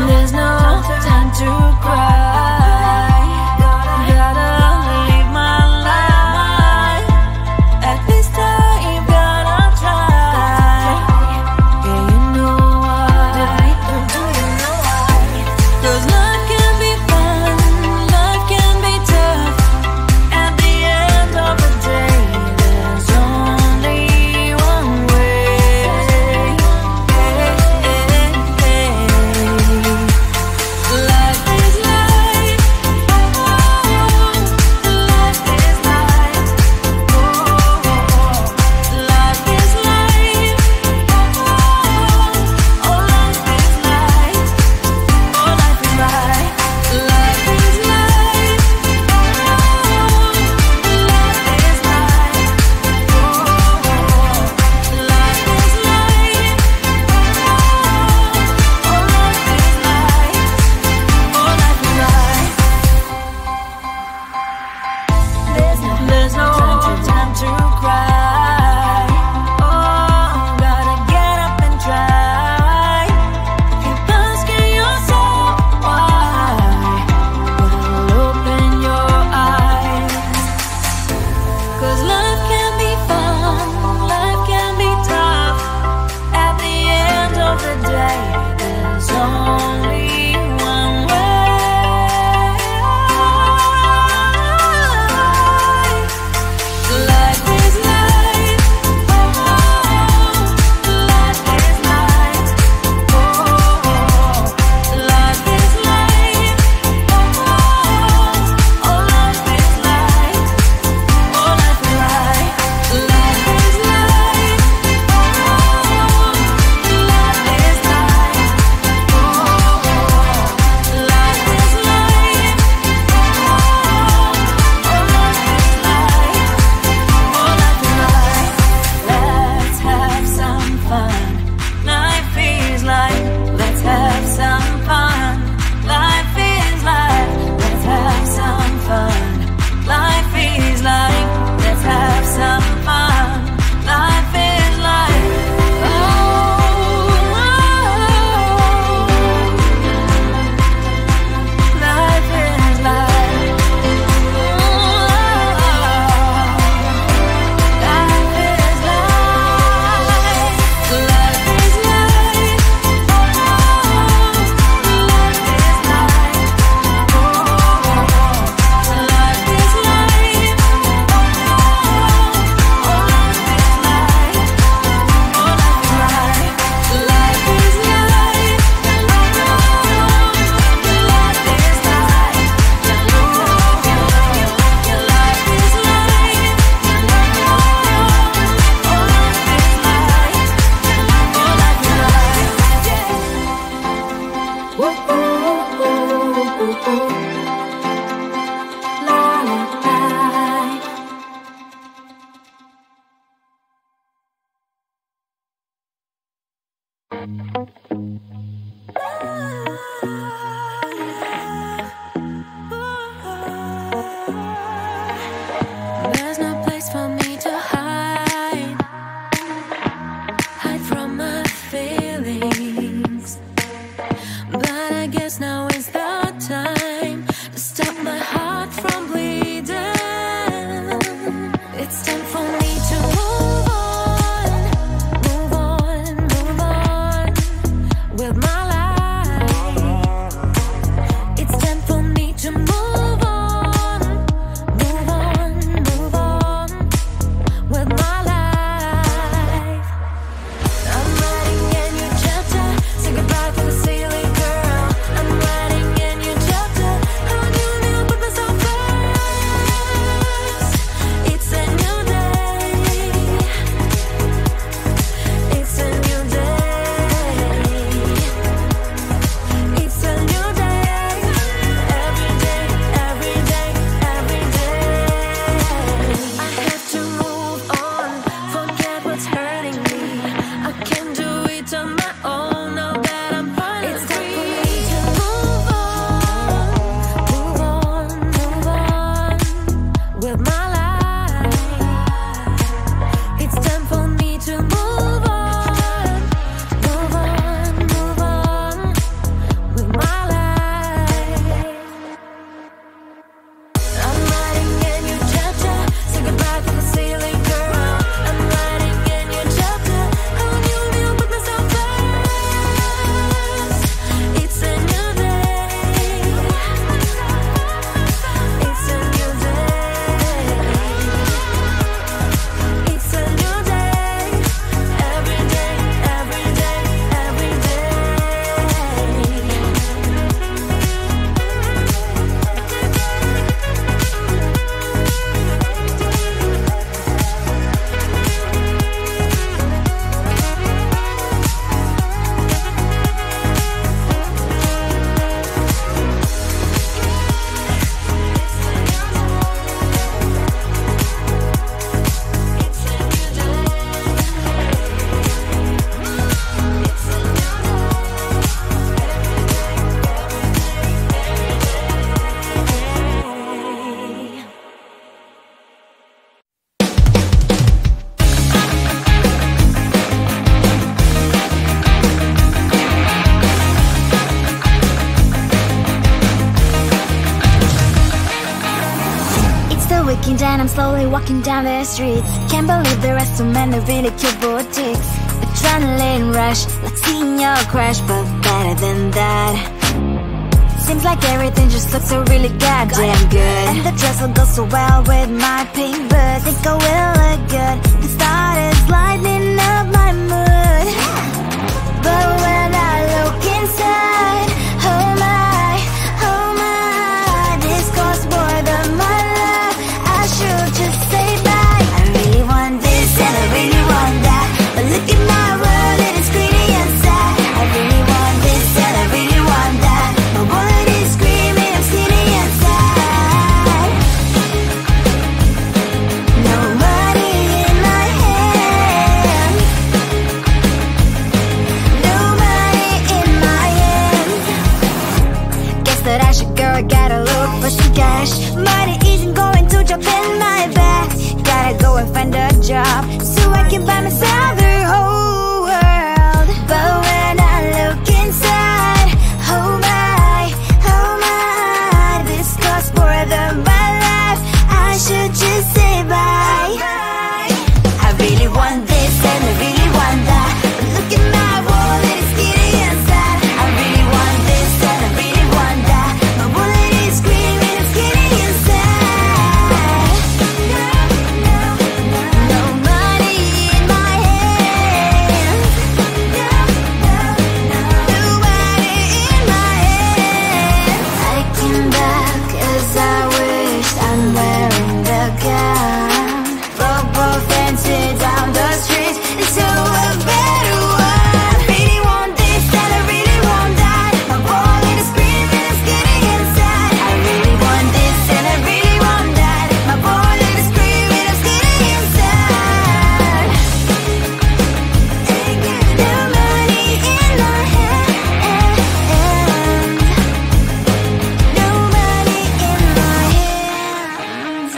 There's no time to cry. Gotta live my life. At this time, gotta try. Yeah, you know why. Do you know why? 'Cause life can be fun, life can be tough. At the end of the day, there's only one way. Life is life. Life is life. Life is life. Oh, life is life. Oh, life is life. Life is life. Life is life. Life is life. Oh, life is life. Oh, life is life. There's no time to cry. Oh, gotta get up and try. Keep asking yourself why. Well, open your eyes. 'Cause life can be fun, life can be tough. At the end of the day, there's only one way. Life is life. Life is life. Life is life. Oh, life is life. Oh, life is life. Life is life. Life is life. Life is life. Oh, life is life. Oh, life is life. Let's have some fun. Life is life. Let's have some fun. Life is life. Let's have some fun. Life is life. Let's have some fun. Life is life. Oh, life is life. Life is life. Life is life. Life is life. Life is life. Life is life. Life is life. Life is life. There's no place for me to hide from my feelings. But I guess now is the time thinking that I'm slowly walking down the streets. Can't believe there are so many really cute boutiques. Adrenaline rush, like seeing your crush, but better than that. Seems like everything just looks so really goddamn good. And the dress will go so well with my pink boots. Think I will look good. The start is lighting up my mood. But when I look inside, oh my, this costs more than my love. I should just say bye. I really want this and I really want that, but look at my world, it is pretty and sad. I really want this and I really want that. My wallet is screaming, I'm skinny and sad. No money in my hand, no money in my hand. Guess that I should go, I gotta look for some cash. Money isn't going to jump in my bag. Gotta go and find a job so I can buy myself the whole world. But when I look inside, oh my, this costs more than my life. I should just say bye. I really want this and I really want that, but look at my wallet, it's skinny and sad. I really want this and I really want that. My wallet is screaming, I'm skinny and sad. No money in my hand, no money in my hand. I came back as I wished, I'm wearing the gown. Broke fancy down the streets into a better one. I really want this and I really want that. My wallet is screaming, I'm skinny inside. I really want this and I really want that. My wallet is screaming, I'm skinny inside. No money in my hand, no money in my hands.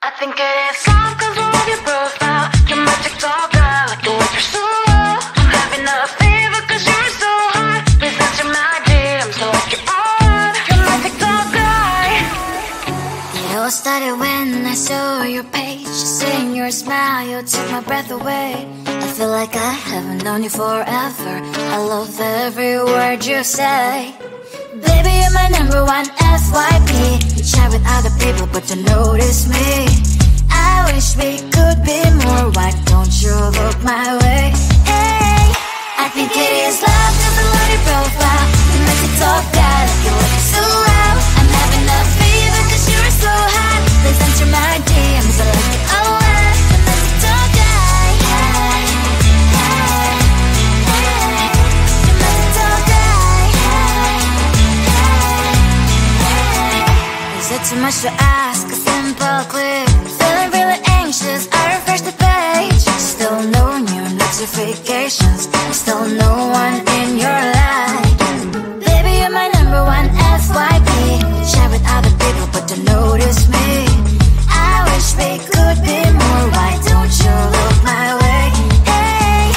I think it is soft cause I love your profile. You're my TikTok girl, like the way you're so low. I'm having a fever cause you're so hot. Please answer my DMs so I can on. You're my TikTok guy. It all started when I saw your page. Seeing your smile, you took my breath away. I feel like I haven't known you forever. I love every word you say. Baby, you're my number one FYP. You chat with other people but don't notice me. I wish we could be more. Why don't you look my way? Hey, I think it is love cause I love your profile. You make it talk that like you look so well. I'm having a fever cause you're so hot. Please answer my DMs, I like it a lot. You make it talk guy. You make it talk guy. Is it too much to ask? A simple click. Feeling really anxious, I refresh the page. Still no new notifications, still no one in your life. Baby, you're my number one FYP. Chat with other people but don't notice me. I wish we could be more. Why don't you look my way? Hey,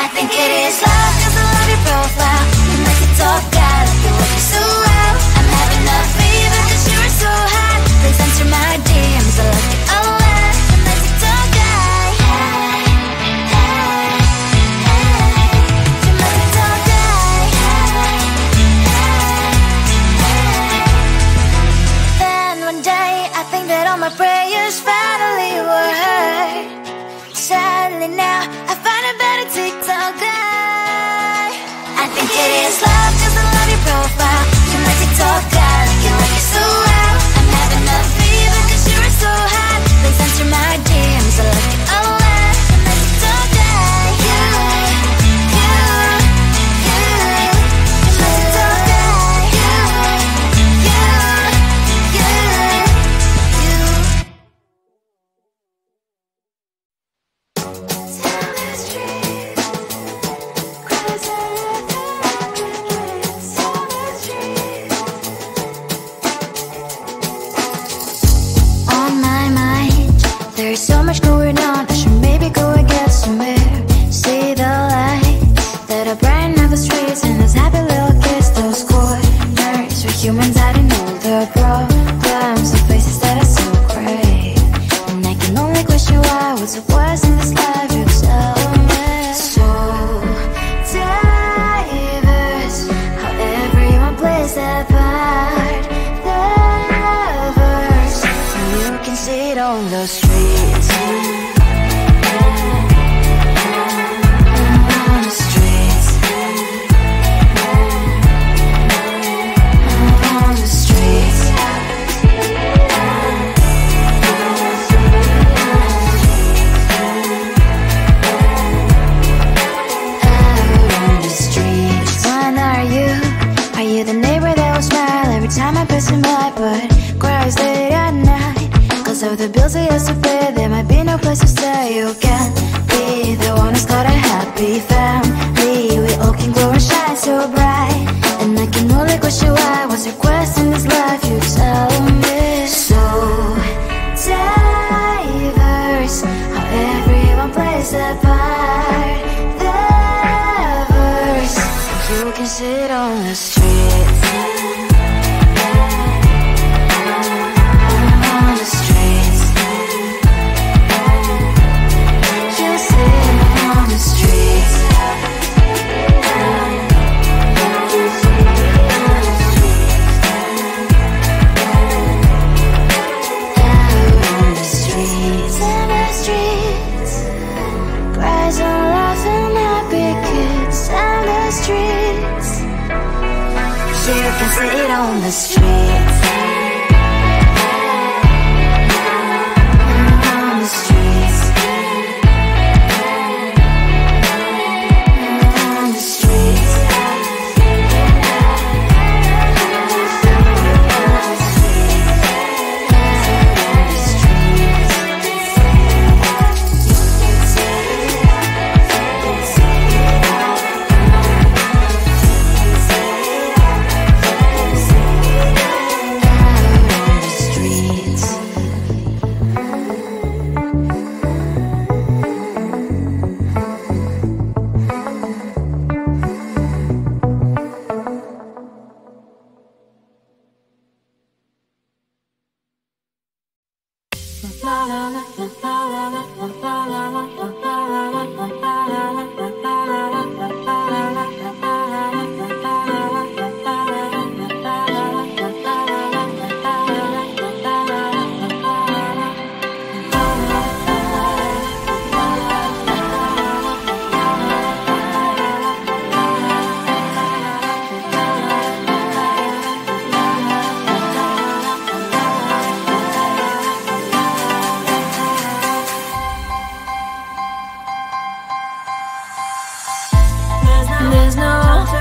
I think it is love cause I love your profile. You make it talk that like you look so well. I'm having a fever cause you're so hot. Please answer my DMs, I like it a lot. You make it talk guy. You make it talk guy. Then one day I think that was a yesterday, there might be no place to stay. You can't be the one to start a happy family. We all can grow and shine so bright, and I can only question why. What's your quest in this life? You tell me. So diverse, how everyone plays their part. Their verse, you can sit on the street. You can sit on the streets. On the streets. On the streets. There's no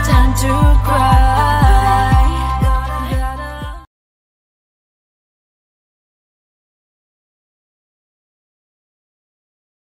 time to cry.